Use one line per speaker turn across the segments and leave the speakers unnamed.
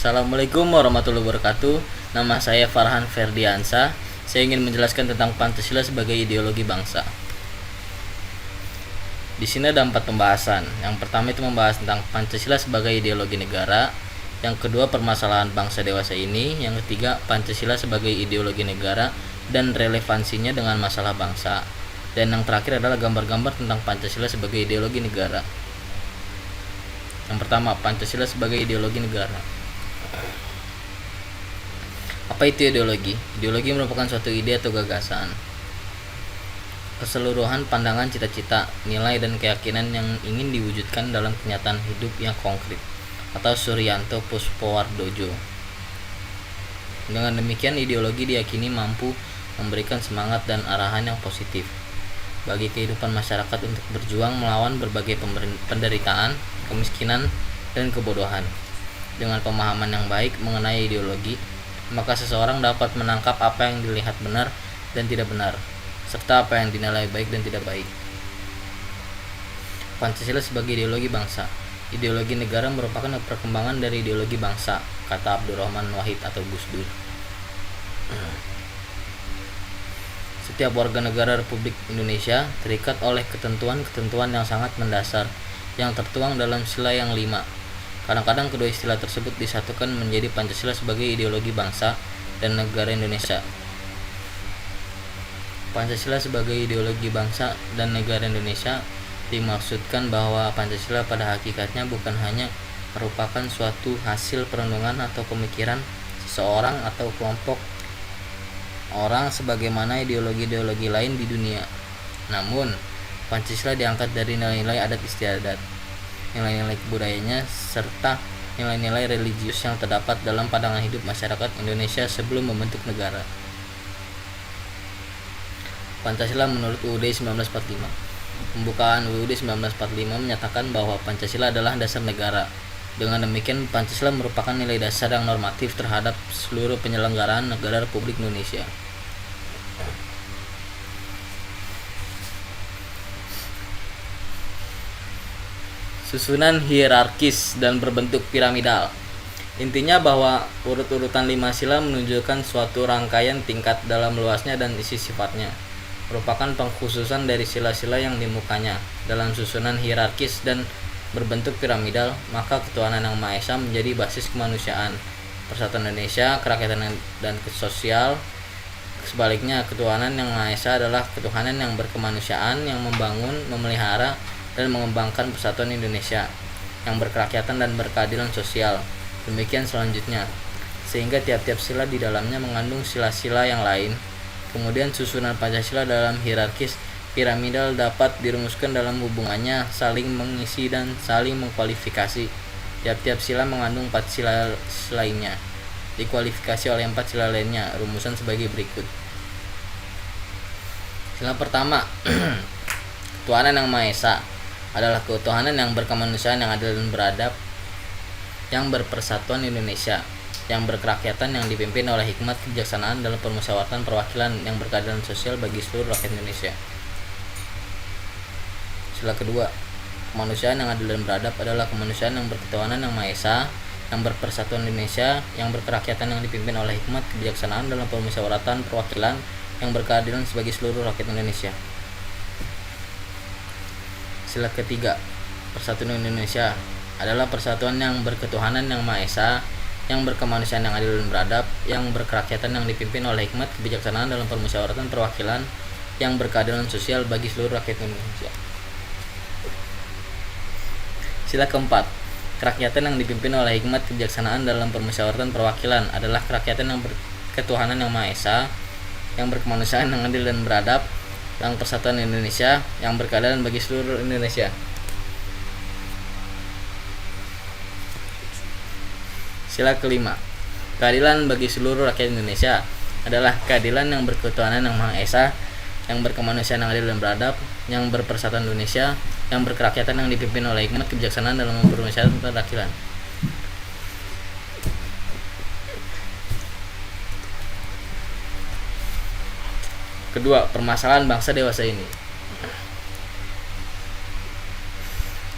Assalamualaikum warahmatullahi wabarakatuh. Nama saya Farhan Ferdiansa. Saya ingin menjelaskan tentang Pancasila sebagai ideologi bangsa. Di sini ada 4 pembahasan. Yang pertama itu membahas tentang Pancasila sebagai ideologi negara. Yang kedua, permasalahan bangsa dewasa ini. Yang ketiga, Pancasila sebagai ideologi negara dan relevansinya dengan masalah bangsa. Dan yang terakhir adalah gambar-gambar tentang Pancasila sebagai ideologi negara. Yang pertama, Pancasila sebagai ideologi negara. Apa itu ideologi? Ideologi merupakan suatu ide atau gagasan, keseluruhan pandangan, cita-cita, nilai, dan keyakinan yang ingin diwujudkan dalam kenyataan hidup yang konkret, atau Suryanto Puspowardojo. Dengan demikian, ideologi diyakini mampu memberikan semangat dan arahan yang positif bagi kehidupan masyarakat untuk berjuang melawan berbagai penderitaan, kemiskinan, dan kebodohan. Dengan pemahaman yang baik mengenai ideologi, maka seseorang dapat menangkap apa yang dilihat benar dan tidak benar, serta apa yang dinilai baik dan tidak baik. Pancasila sebagai ideologi bangsa. Ideologi negara merupakan perkembangan dari ideologi bangsa, kata Abdurrahman Wahid atau Gus Dur. Setiap warga negara Republik Indonesia terikat oleh ketentuan-ketentuan yang sangat mendasar yang tertuang dalam Sila yang 5. Kadang-kadang kedua istilah tersebut disatukan menjadi Pancasila sebagai ideologi bangsa dan negara Indonesia. Pancasila sebagai ideologi bangsa dan negara Indonesia dimaksudkan bahwa Pancasila pada hakikatnya bukan hanya merupakan suatu hasil perenungan atau pemikiran seseorang atau kelompok orang sebagaimana ideologi-ideologi lain di dunia. Namun, Pancasila diangkat dari nilai-nilai adat istiadat, nilai-nilai kebudayanya, serta nilai-nilai religius yang terdapat dalam pandangan hidup masyarakat Indonesia sebelum membentuk negara. Pancasila menurut UUD 1945. Pembukaan UUD 1945 menyatakan bahwa Pancasila adalah dasar negara. Dengan demikian, Pancasila merupakan nilai dasar yang normatif terhadap seluruh penyelenggaraan negara Republik Indonesia. Susunan hierarkis dan berbentuk piramidal. Intinya bahwa urut-urutan 5 sila menunjukkan suatu rangkaian tingkat dalam luasnya dan isi sifatnya, merupakan pengkhususan dari sila-sila yang dimukanya. Dalam susunan hierarkis dan berbentuk piramidal, maka ketuhanan yang Maha Esa menjadi basis kemanusiaan, persatuan Indonesia, kerakyatan dan sosial. Sebaliknya, ketuhanan yang Maha Esa adalah ketuhanan yang berkemanusiaan, yang membangun, memelihara, dan mengembangkan persatuan Indonesia, yang berkerakyatan dan berkeadilan sosial. Demikian selanjutnya, sehingga tiap-tiap sila di dalamnya mengandung sila-sila yang lain. Kemudian susunan Pancasila dalam hierarkis piramidal dapat dirumuskan dalam hubungannya saling mengisi dan saling mengkualifikasi. Tiap-tiap sila mengandung 4 sila lainnya, dikualifikasi oleh 4 sila lainnya. Rumusan sebagai berikut. Sila pertama, ketuhanan yang Maha Esa adalah ketuhanan yang berkemanusiaan, yang adil dan beradab, yang berpersatuan Indonesia, yang berkerakyatan, yang dipimpin oleh hikmat kebijaksanaan dalam permusyawaratan perwakilan, yang berkeadilan sosial bagi seluruh rakyat Indonesia. Sila kedua, kemanusiaan yang adil dan beradab adalah kemanusiaan yang berketuhanan yang Maha Esa, yang berpersatuan Indonesia, yang berkerakyatan, yang dipimpin oleh hikmat kebijaksanaan dalam permusyawaratan perwakilan, yang berkeadilan sebagai seluruh rakyat Indonesia. Sila ketiga, persatuan Indonesia adalah persatuan yang berketuhanan yang Maha Esa, yang berkemanusiaan yang adil dan beradab, yang berkerakyatan, yang dipimpin oleh hikmat kebijaksanaan dalam permusyawaratan perwakilan, yang berkeadilan sosial bagi seluruh rakyat Indonesia. Sila keempat, kerakyatan yang dipimpin oleh hikmat kebijaksanaan dalam permusyawaratan perwakilan adalah kerakyatan yang berketuhanan yang Maha Esa, yang berkemanusiaan yang adil dan beradab, yang persatuan Indonesia, yang berkeadilan bagi seluruh Indonesia. Sila kelima, keadilan bagi seluruh rakyat Indonesia adalah keadilan yang berketuhanan yang Maha Esa, yang berkemanusiaan yang adil dan beradab, yang berpersatuan Indonesia, yang berkerakyatan, yang dipimpin oleh hikmat kebijaksanaan dalam permusyawaratan perwakilan. Kedua, permasalahan bangsa dewasa ini.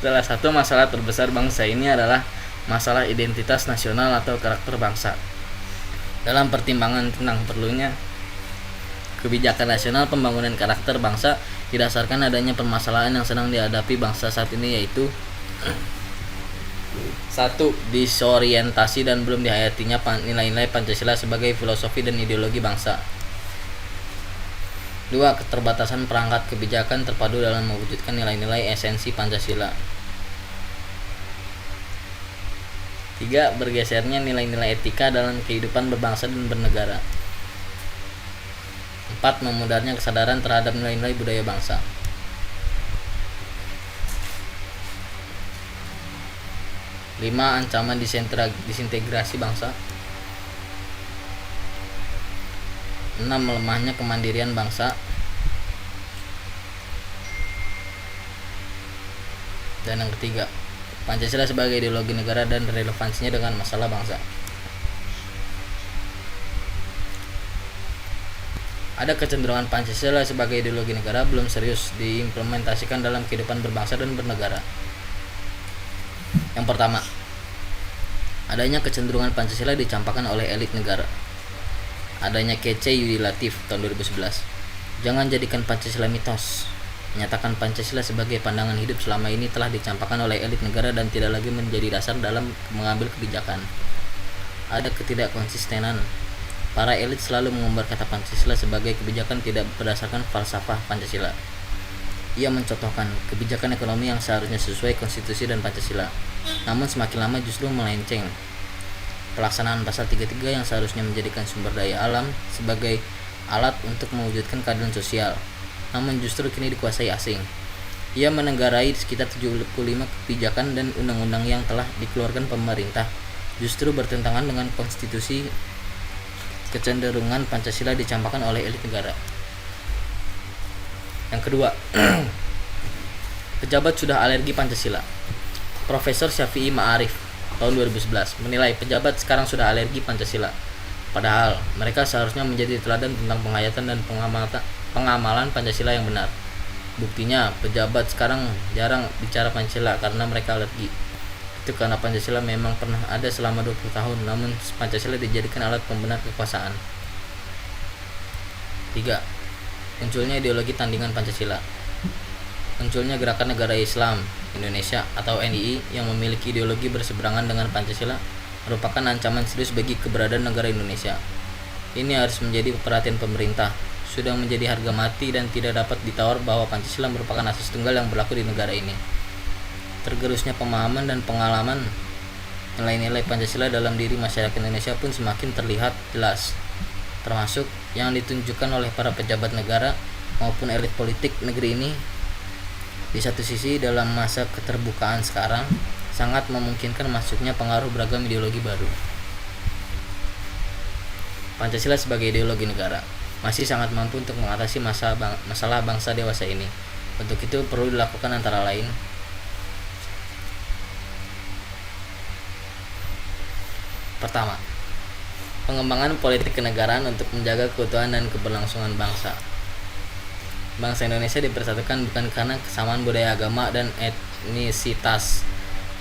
Salah satu masalah terbesar bangsa ini adalah masalah identitas nasional atau karakter bangsa. Dalam pertimbangan tentang perlunya kebijakan nasional pembangunan karakter bangsa didasarkan adanya permasalahan yang sedang dihadapi bangsa saat ini, yaitu 1. Disorientasi dan belum dihayatinya nilai-nilai Pancasila sebagai filosofi dan ideologi bangsa. 2. Keterbatasan perangkat kebijakan terpadu dalam mewujudkan nilai-nilai esensi Pancasila. 3. Bergesernya nilai-nilai etika dalam kehidupan berbangsa dan bernegara. 4. Memudarnya kesadaran terhadap nilai-nilai budaya bangsa. 5. Ancaman disintegrasi bangsa. 6. Melemahnya kemandirian bangsa. Dan yang ketiga, Pancasila sebagai ideologi negara dan relevansinya dengan masalah bangsa. Ada kecenderungan Pancasila sebagai ideologi negara belum serius diimplementasikan dalam kehidupan berbangsa dan bernegara. Yang pertama, adanya kecenderungan Pancasila dicampakkan oleh elit negara. Adanya kece Yudi Latif tahun 2011. Jangan jadikan Pancasila mitos. Menyatakan Pancasila sebagai pandangan hidup selama ini telah dicampakkan oleh elit negara dan tidak lagi menjadi dasar dalam mengambil kebijakan. Ada ketidakkonsistenan. Para elit selalu mengumbar kata Pancasila sebagai kebijakan tidak berdasarkan falsafah Pancasila. Ia mencontohkan kebijakan ekonomi yang seharusnya sesuai konstitusi dan Pancasila, namun semakin lama justru melenceng. Pelaksanaan pasal 33 yang seharusnya menjadikan sumber daya alam sebagai alat untuk mewujudkan keadilan sosial, namun justru kini dikuasai asing. Ia menenggarai sekitar 75 kebijakan dan undang-undang yang telah dikeluarkan pemerintah, justru bertentangan dengan konstitusi. Kecenderungan Pancasila dicampakkan oleh elit negara. Yang kedua, pejabat sudah alergi Pancasila. Profesor Syafi'i Ma'arif tahun 2011 menilai pejabat sekarang sudah alergi Pancasila. Padahal mereka seharusnya menjadi teladan tentang penghayatan dan pengamalan Pancasila yang benar. Buktinya, pejabat sekarang jarang bicara Pancasila karena mereka alergi. Itu karena Pancasila memang pernah ada selama 20 tahun, namun Pancasila dijadikan alat pembenar kekuasaan. 3. Munculnya ideologi tandingan Pancasila. Munculnya Gerakan Negara Islam Indonesia atau NII yang memiliki ideologi berseberangan dengan Pancasila merupakan ancaman serius bagi keberadaan negara Indonesia. Ini harus menjadi perhatian pemerintah. Sudah menjadi harga mati dan tidak dapat ditawar bahwa Pancasila merupakan asas tunggal yang berlaku di negara ini. Tergerusnya pemahaman dan pengalaman nilai-nilai Pancasila dalam diri masyarakat Indonesia pun semakin terlihat jelas, termasuk yang ditunjukkan oleh para pejabat negara maupun elit politik negeri ini. Di satu sisi, dalam masa keterbukaan sekarang sangat memungkinkan masuknya pengaruh beragam ideologi baru. Pancasila sebagai ideologi negara masih sangat mampu untuk mengatasi masalah bangsa dewasa ini. Untuk itu perlu dilakukan antara lain: pertama, pengembangan politik kenegaraan untuk menjaga keutuhan dan keberlangsungan bangsa. Bangsa Indonesia dipersatukan bukan karena kesamaan budaya, agama, dan etnisitas,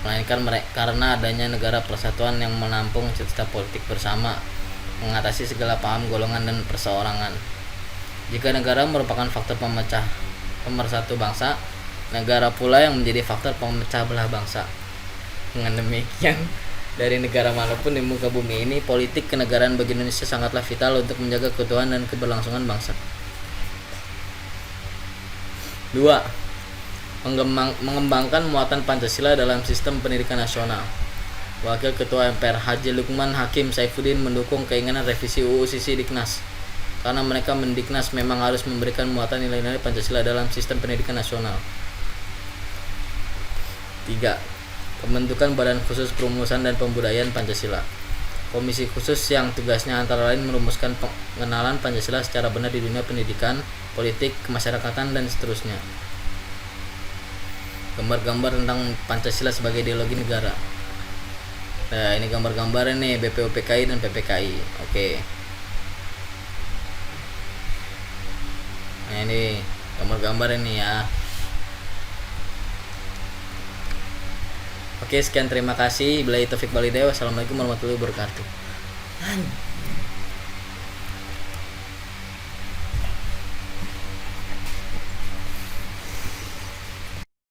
melainkan karena adanya negara persatuan yang menampung cita-cita politik bersama, mengatasi segala paham golongan dan perseorangan. Jika negara merupakan faktor pemersatu bangsa, negara pula yang menjadi faktor pemecah belah bangsa. Dengan demikian, dari negara manapun di muka bumi ini, politik kenegaraan bagi Indonesia sangatlah vital untuk menjaga keutuhan dan keberlangsungan bangsa. 2. Mengembangkan muatan Pancasila dalam sistem pendidikan nasional. Wakil Ketua MPR Haji Lukman Hakim Saifuddin mendukung keinginan revisi UU Sisdiknas, karena mereka Mendiknas memang harus memberikan muatan nilai-nilai Pancasila dalam sistem pendidikan nasional. 3. Pembentukan Badan Khusus Perumusan dan Pembudayaan Pancasila. Komisi khusus yang tugasnya antara lain merumuskan pengenalan Pancasila secara benar di dunia pendidikan, politik, kemasyarakatan, dan seterusnya. Gambar-gambar tentang Pancasila sebagai ideologi negara. Nah, ini gambar-gambarnya nih, BPUPKI dan PPKI. Oke. Nah, ini gambar-gambarnya nih ya. Oke, sekian terima kasih. Billahi taufik walhidayah. Wassalamualaikum warahmatullahi wabarakatuh.